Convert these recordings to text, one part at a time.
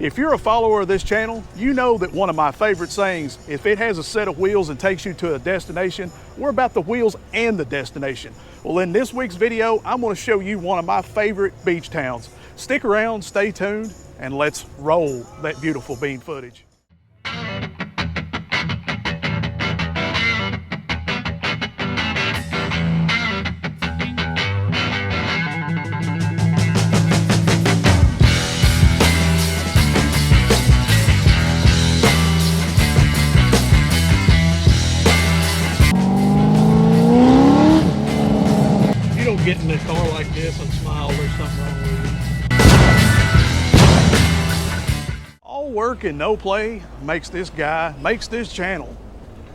If you're a follower of this channel, you know that one of my favorite sayings, if it has a set of wheels and takes you to a destination, we're about the wheels and the destination. Well, in this week's video, I'm going to show you one of my favorite beach towns. Stick around, stay tuned, and let's roll that beautiful bean footage. Get in a car like this and smile, there's something wrong with you. All work and no play makes this channel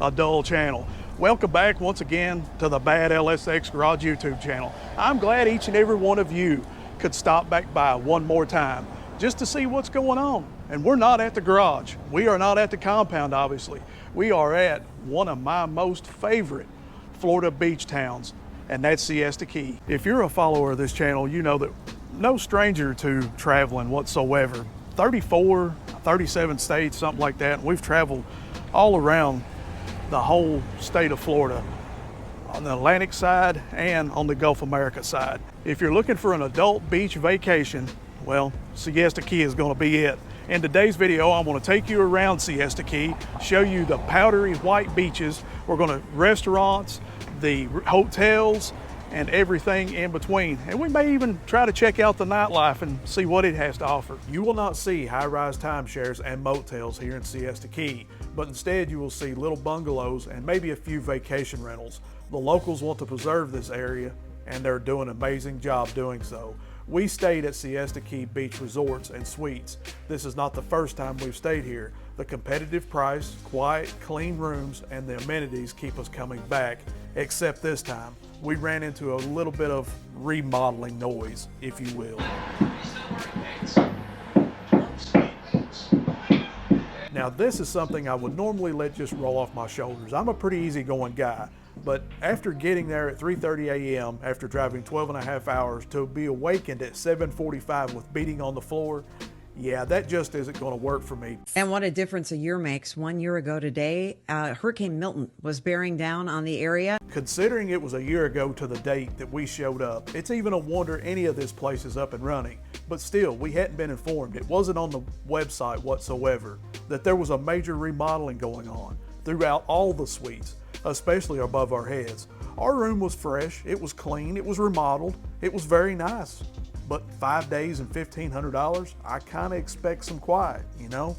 a dull channel. Welcome back once again to the badlsxgarage YouTube channel. I'm glad each and every one of you could stop back by one more time just to see what's going on. And we're not at the garage. We are not at the compound, obviously. We are at one of my most favorite Florida beach towns, and that's Siesta Key. If you're a follower of this channel, you know that no stranger to traveling whatsoever. 34, 37 states, something like that. We've traveled all around the whole state of Florida, on the Atlantic side and on the Gulf of America side. If you're looking for an adult beach vacation, well, Siesta Key is gonna be it. In today's video, I'm gonna take you around Siesta Key, show you the powdery white beaches. We're gonna restaurants, the hotels, and everything in between. And we may even try to check out the nightlife and see what it has to offer. You will not see high-rise timeshares and motels here in Siesta Key, but instead you will see little bungalows and maybe a few vacation rentals. The locals want to preserve this area, and they're doing an amazing job doing so. We stayed at Siesta Key Beach Resorts and Suites. This is not the first time we've stayed here. The competitive price, quiet, clean rooms, and the amenities keep us coming back, except this time. We ran into a little bit of remodeling noise, if you will. Now this is something I would normally let just roll off my shoulders. I'm a pretty easygoing guy, but after getting there at 3:30 a.m., after driving 12 and a half hours, to be awakened at 7:45 with beating on the floor, yeah, that just isn't going to work for me. And what a difference a year makes. 1 year ago today, Hurricane Milton was bearing down on the area. Considering it was a year ago to the date that we showed up, it's even a wonder any of this place is up and running. But still, we hadn't been informed. It wasn't on the website whatsoever that there was a major remodeling going on throughout all the suites, especially above our heads. Our room was fresh, it was clean, it was remodeled, it was very nice. But 5 days and $1,500, I kind of expect some quiet, you know?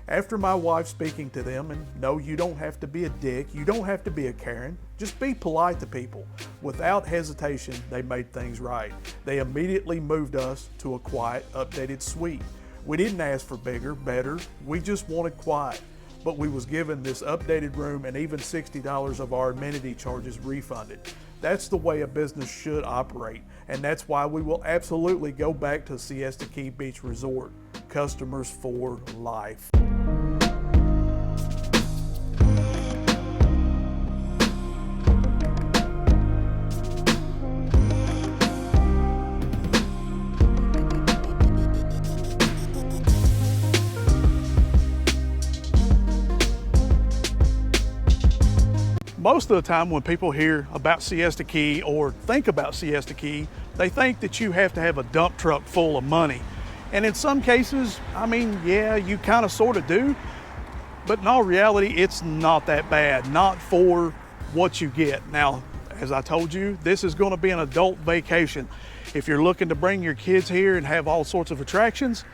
After my wife speaking to them, and no, you don't have to be a dick, you don't have to be a Karen, just be polite to people. Without hesitation, they made things right. They immediately moved us to a quiet, updated suite. We didn't ask for bigger, better, we just wanted quiet. But we was given this updated room and even $60 of our amenity charges refunded. That's the way a business should operate, and that's why we will absolutely go back to Siesta Key Beach Resort. Customers for life. Most of the time when people hear about Siesta Key or think about Siesta Key, they think that you have to have a dump truck full of money. And in some cases, I mean, yeah, you kind of sort of do, but in all reality, it's not that bad, not for what you get. Now, as I told you, this is going to be an adult vacation. If you're looking to bring your kids here and have all sorts of attractions,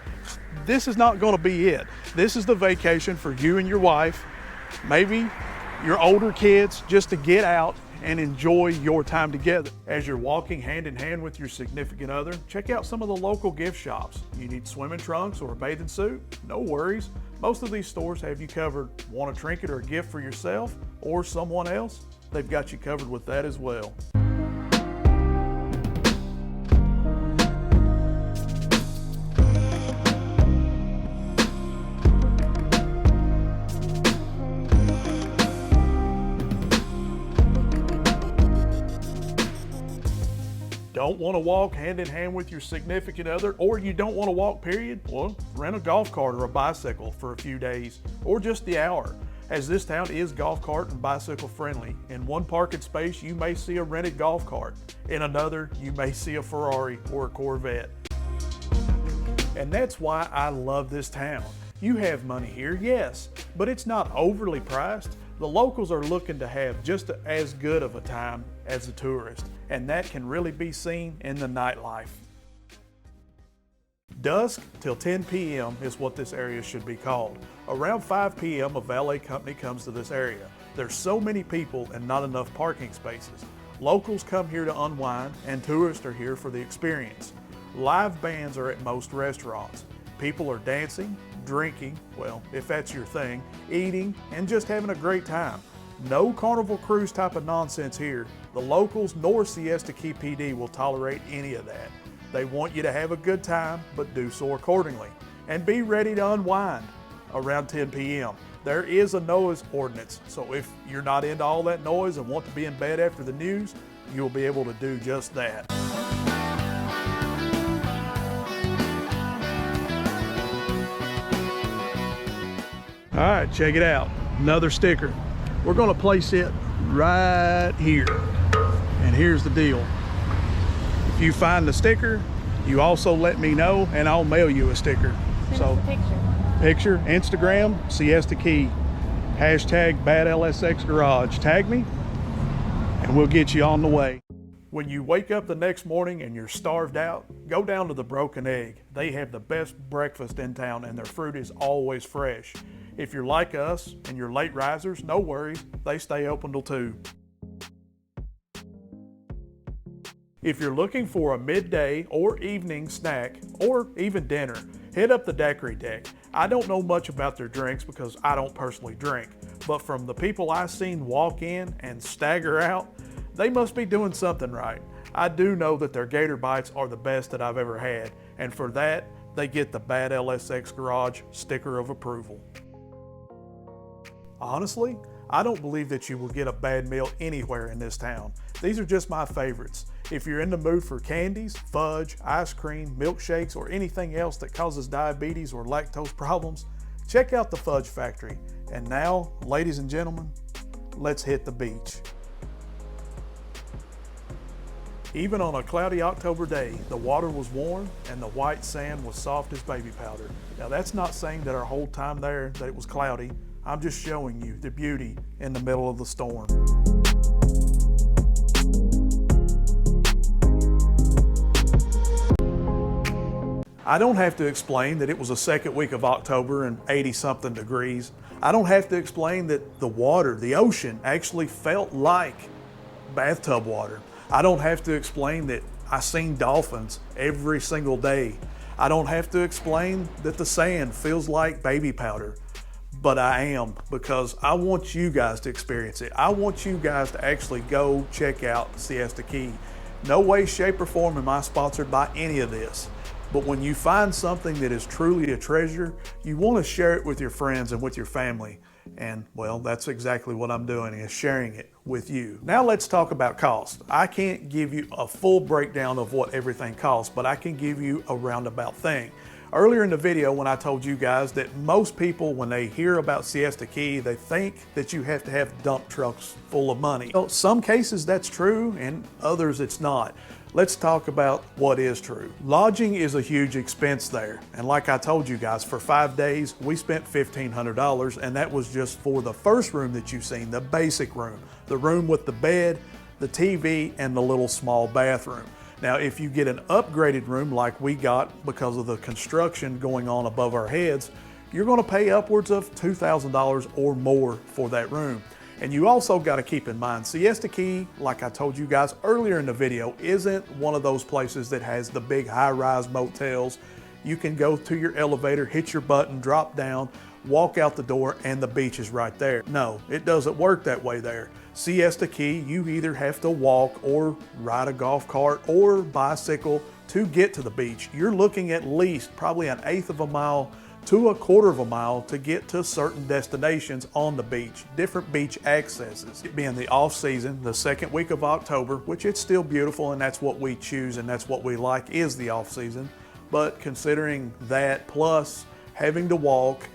this is not going to be it. This is the vacation for you and your wife, maybe your older kids, just to get out and enjoy your time together. As you're walking hand in hand with your significant other, check out some of the local gift shops. You need swimming trunks or a bathing suit? No worries. Most of these stores have you covered. Want a trinket or a gift for yourself or someone else? They've got you covered with that as well. don't want to walk hand in hand with your significant other, or you don't want to walk period, well, rent a golf cart or a bicycle for a few days, or just the hour, as this town is golf cart and bicycle friendly. In one parking space, you may see a rented golf cart. In another, you may see a Ferrari or a Corvette. And that's why I love this town. You have money here, yes, but it's not overly priced. The locals are looking to have just as good of a time as the tourist, and that can really be seen in the nightlife. Dusk till 10 p.m. is what this area should be called. Around 5 p.m. a valet company comes to this area. There's so many people and not enough parking spaces. Locals come here to unwind, and tourists are here for the experience. Live bands are at most restaurants. People are dancing, drinking, well, if that's your thing, eating, and just having a great time. No Carnival Cruise type of nonsense here. The locals nor Siesta Key PD will tolerate any of that. They want you to have a good time, but do so accordingly. And be ready to unwind around 10 p.m. There is a noise ordinance, so if you're not into all that noise and want to be in bed after the news, you'll be able to do just that. All right, check it out. Another sticker. We're gonna place it right here. And here's the deal. If you find the sticker, you also let me know and I'll mail you a sticker. Send us a picture, Instagram, Siesta Key, hashtag badlsxgarage. Tag me and we'll get you on the way. When you wake up the next morning and you're starved out, go down to the Broken Egg. They have the best breakfast in town and their fruit is always fresh. If you're like us and you're late risers, no worries, they stay open till 2. If you're looking for a midday or evening snack or even dinner, hit up the daiquari-deck. I don't know much about their drinks because I don't personally drink, but from the people I've seen walk in and stagger out, they must be doing something right. I do know that their gator bites are the best that I've ever had, and for that, they get the badlsxgarage sticker of approval. Honestly, I don't believe that you will get a bad meal anywhere in this town. These are just my favorites. If you're in the mood for candies, fudge, ice cream, milkshakes, or anything else that causes diabetes or lactose problems, check out the Fudge Factory. And now, ladies and gentlemen, let's hit the beach. Even on a cloudy October day, the water was warm and the white sand was soft as baby powder. Now that's not saying that our whole time there that it was cloudy. I'm just showing you the beauty in the middle of the storm. I don't have to explain that it was the second week of October and 80-something degrees. I don't have to explain that the water, the ocean, actually felt like bathtub water. I don't have to explain that I seen dolphins every single day. I don't have to explain that the sand feels like baby powder. But I am, because I want you guys to experience it. I want you guys to actually go check out Siesta Key. No way, shape, or form am I sponsored by any of this. But when you find something that is truly a treasure, you want to share it with your friends and with your family. And well, that's exactly what I'm doing, is sharing it with you. Now let's talk about cost. I can't give you a full breakdown of what everything costs, but I can give you a roundabout thing. Earlier in the video when I told you guys that most people, when they hear about Siesta Key, they think that you have to have dump trucks full of money. Well, some cases that's true and others it's not. Let's talk about what is true. Lodging is a huge expense there. And like I told you guys, for 5 days, we spent $1,500, and that was just for the first room that you've seen, the basic room, the room with the bed, the TV, and the little small bathroom. Now, if you get an upgraded room like we got because of the construction going on above our heads, you're going to pay upwards of $2,000 or more for that room. And you also got to keep in mind, Siesta Key, like I told you guys earlier in the video, isn't one of those places that has the big high-rise motels. You can go to your elevator, hit your button, drop down, walk out the door, and the beach is right there. No, it doesn't work that way there. Siesta Key, you either have to walk or ride a golf cart or bicycle to get to the beach. You're looking at least probably 1/8 of a mile to a quarter of a mile to get to certain destinations on the beach, different beach accesses. It being the off season, the second week of October, which it's still beautiful and that's what we choose and that's what we like is the off season. But considering that plus having to walk,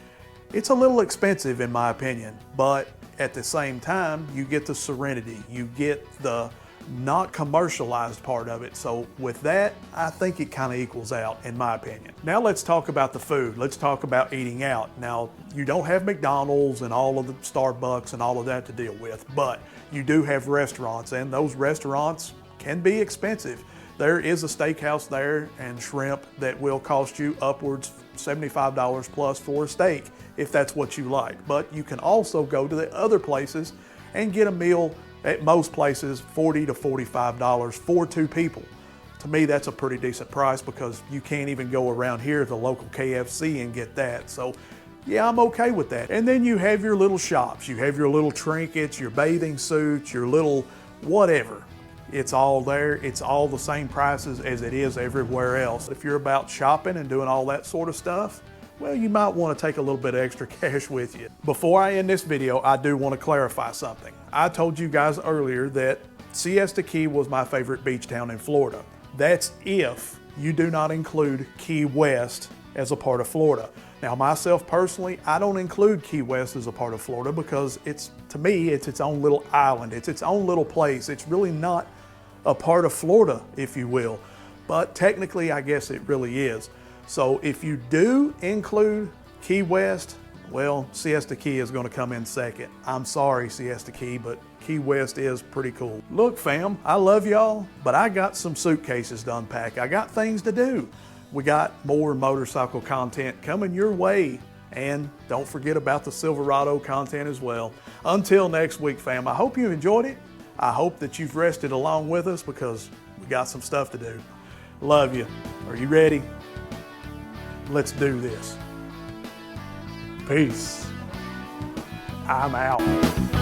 it's a little expensive in my opinion, but at the same time, you get the serenity, you get the not commercialized part of it. So with that, I think it kind of equals out in my opinion. Now let's talk about the food. Let's talk about eating out. Now, you don't have McDonald's and all of the Starbucks and all of that to deal with, but you do have restaurants, and those restaurants can be expensive. There is a steakhouse there and shrimp that will cost you upwards $75 plus for a steak if that's what you like. But you can also go to the other places and get a meal at most places $40 to $45 for two people. To me, that's a pretty decent price because you can't even go around here to the local KFC and get that. So yeah, I'm okay with that. And then you have your little shops. You have your little trinkets, your bathing suits, your little whatever. It's all there. It's all the same prices as it is everywhere else. If you're about shopping and doing all that sort of stuff, well, you might want to take a little bit of extra cash with you. Before I end this video, I do want to clarify something. I told you guys earlier that Siesta Key was my favorite beach town in Florida. That's if you do not include Key West as a part of Florida. Now, myself personally, I don't include Key West as a part of Florida because to me, it's its own little island. It's its own little place. It's really not a part of Florida, if you will. But technically, I guess it really is. So if you do include Key West, well, Siesta Key is going to come in second. I'm sorry, Siesta Key, but Key West is pretty cool. Look, fam, I love y'all, but I got some suitcases to unpack. I got things to do. We got more motorcycle content coming your way. And don't forget about the Silverado content as well. Until next week, fam, I hope you enjoyed it. I hope that you've rested along with us because we got some stuff to do. Love you. Are you ready? Let's do this. Peace. I'm out.